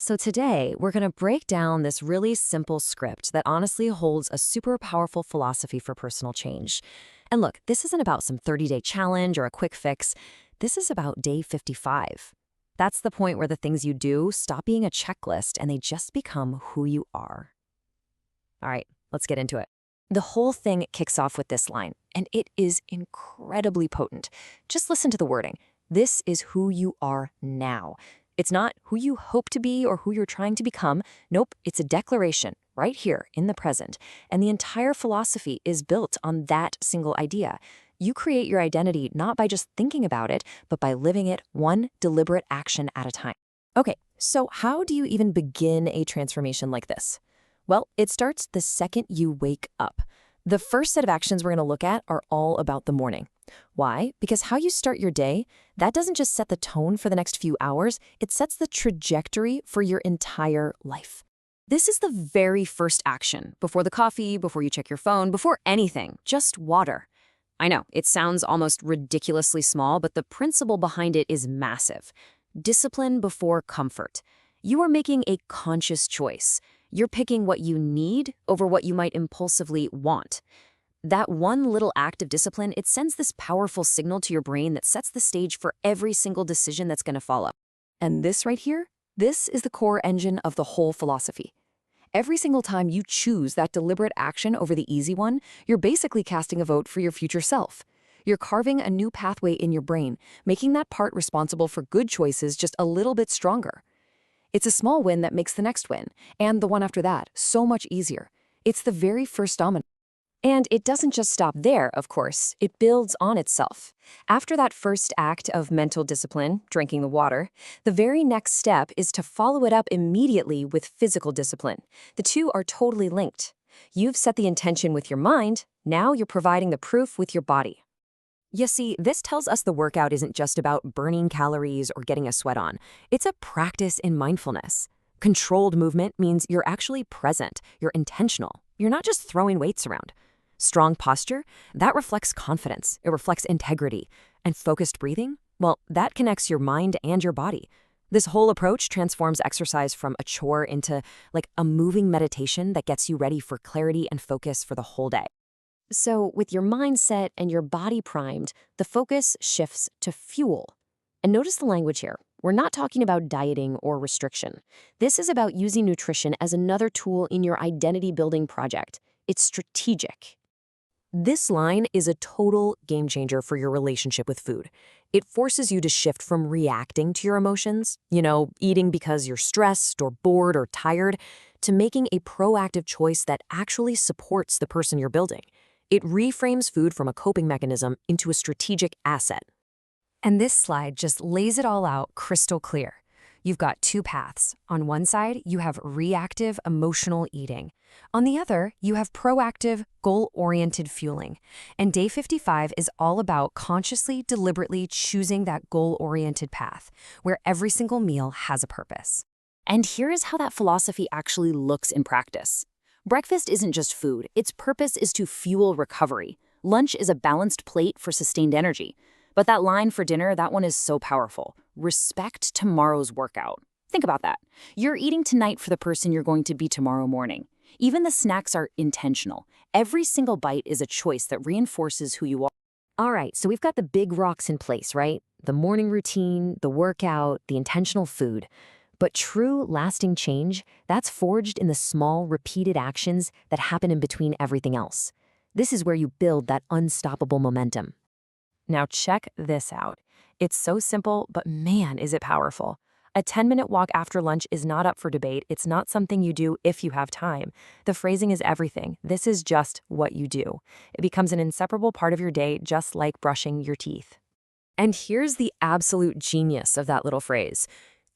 So today, we're going to break down this really simple script that honestly holds a super powerful philosophy for personal change. And look, this isn't about some 30-day challenge or a quick fix. This is about day 55. That's the point where the things you do stop being a checklist and they just become who you are. All right, let's get into it. The whole thing kicks off with this line, and it is incredibly potent. Just listen to the wording. This is who you are now. It's not who you hope to be or who you're trying to become. Nope, it's a declaration right here in the present. And the entire philosophy is built on that single idea. You create your identity not by just thinking about it, but by living it one deliberate action at a time. Okay, so how do you even begin a transformation like this? Well, it starts the second you wake up. The first set of actions we're going to look at are all about the morning. Why? Because how you start your day, that doesn't just set the tone for the next few hours, it sets the trajectory for your entire life. This is the very first action, before the coffee, before you check your phone, before anything, just water. I know, it sounds almost ridiculously small, but the principle behind it is massive. Discipline before comfort. You are making a conscious choice. You're picking what you need over what you might impulsively want. That one little act of discipline, it sends this powerful signal to your brain that sets the stage for every single decision that's going to follow. And this right here, this is the core engine of the whole philosophy. Every single time you choose that deliberate action over the easy one, you're basically casting a vote for your future self. You're carving a new pathway in your brain, making that part responsible for good choices just a little bit stronger. It's a small win that makes the next win, and the one after that, so much easier. It's the very first domino. And it doesn't just stop there, of course. It builds on itself. After that first act of mental discipline, drinking the water, the very next step is to follow it up immediately with physical discipline. The two are totally linked. You've set the intention with your mind, now you're providing the proof with your body. You see, this tells us the workout isn't just about burning calories or getting a sweat on. It's a practice in mindfulness. Controlled movement means you're actually present, you're intentional. You're not just throwing weights around. Strong posture, that reflects confidence, it reflects integrity. And focused breathing, well, that connects your mind and your body. This whole approach transforms exercise from a chore into like a moving meditation that gets you ready for clarity and focus for the whole day. So with your mindset and your body primed, the focus shifts to fuel. And notice the language here. We're not talking about dieting or restriction. This is about using nutrition as another tool in your identity building project. It's strategic. This line is a total game changer for your relationship with food. It forces you to shift from reacting to your emotions, eating because you're stressed or bored or tired, to making a proactive choice that actually supports the person you're building. It reframes food from a coping mechanism into a strategic asset. And this slide just lays it all out crystal clear. You've got two paths. On one side, you have reactive emotional eating. On the other, you have proactive, goal-oriented fueling. And day 55 is all about consciously, deliberately choosing that goal-oriented path, where every single meal has a purpose. And here is how that philosophy actually looks in practice. Breakfast isn't just food. Its purpose is to fuel recovery. Lunch is a balanced plate for sustained energy. But that line for dinner, that one is so powerful. Respect tomorrow's workout. Think about that. You're eating tonight for the person you're going to be tomorrow morning. Even the snacks are intentional. Every single bite is a choice that reinforces who you are. All right, so we've got the big rocks in place, right? The morning routine, the workout, the intentional food. But true, lasting change, that's forged in the small, repeated actions that happen in between everything else. This is where you build that unstoppable momentum. Now check this out. It's so simple, but man, is it powerful. A 10-minute walk after lunch is not up for debate. It's not something you do if you have time. The phrasing is everything. This is just what you do. It becomes an inseparable part of your day, just like brushing your teeth. And here's the absolute genius of that little phrase.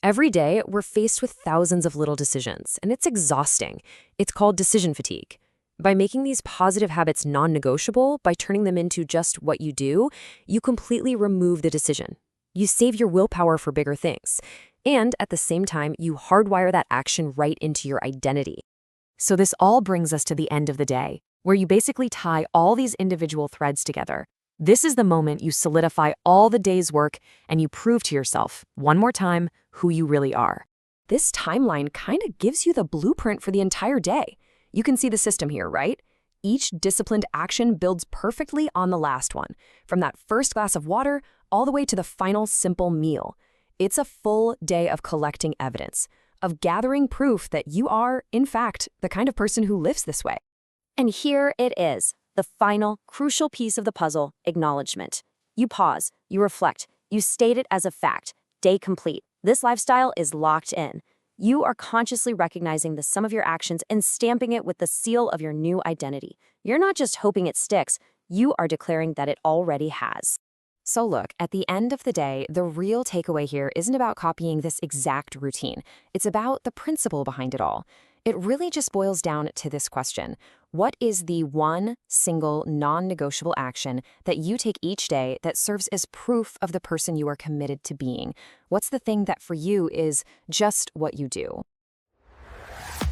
Every day, we're faced with thousands of little decisions, and it's exhausting. It's called decision fatigue. By making these positive habits non-negotiable, by turning them into just what you do, you completely remove the decision. You save your willpower for bigger things. And at the same time, you hardwire that action right into your identity. So this all brings us to the end of the day, where you basically tie all these individual threads together. This is the moment you solidify all the day's work and you prove to yourself, one more time, who you really are. This timeline kind of gives you the blueprint for the entire day. You can see the system here, right? Each disciplined action builds perfectly on the last one, from that first glass of water all the way to the final simple meal. It's a full day of collecting evidence, of gathering proof that you are, in fact, the kind of person who lives this way. And here it is, the final, crucial piece of the puzzle, acknowledgement. You pause, you reflect, you state it as a fact. Day complete. This lifestyle is locked in. You are consciously recognizing the sum of your actions and stamping it with the seal of your new identity. You're not just hoping it sticks, you are declaring that it already has. So look, at the end of the day, the real takeaway here isn't about copying this exact routine. It's about the principle behind it all. It really just boils down to this question. What is the one single non-negotiable action that you take each day that serves as proof of the person you are committed to being? What's the thing that for you is just what you do?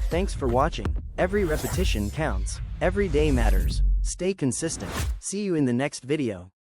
Thanks for watching. Every repetition counts. Every day matters. Stay consistent. See you in the next video.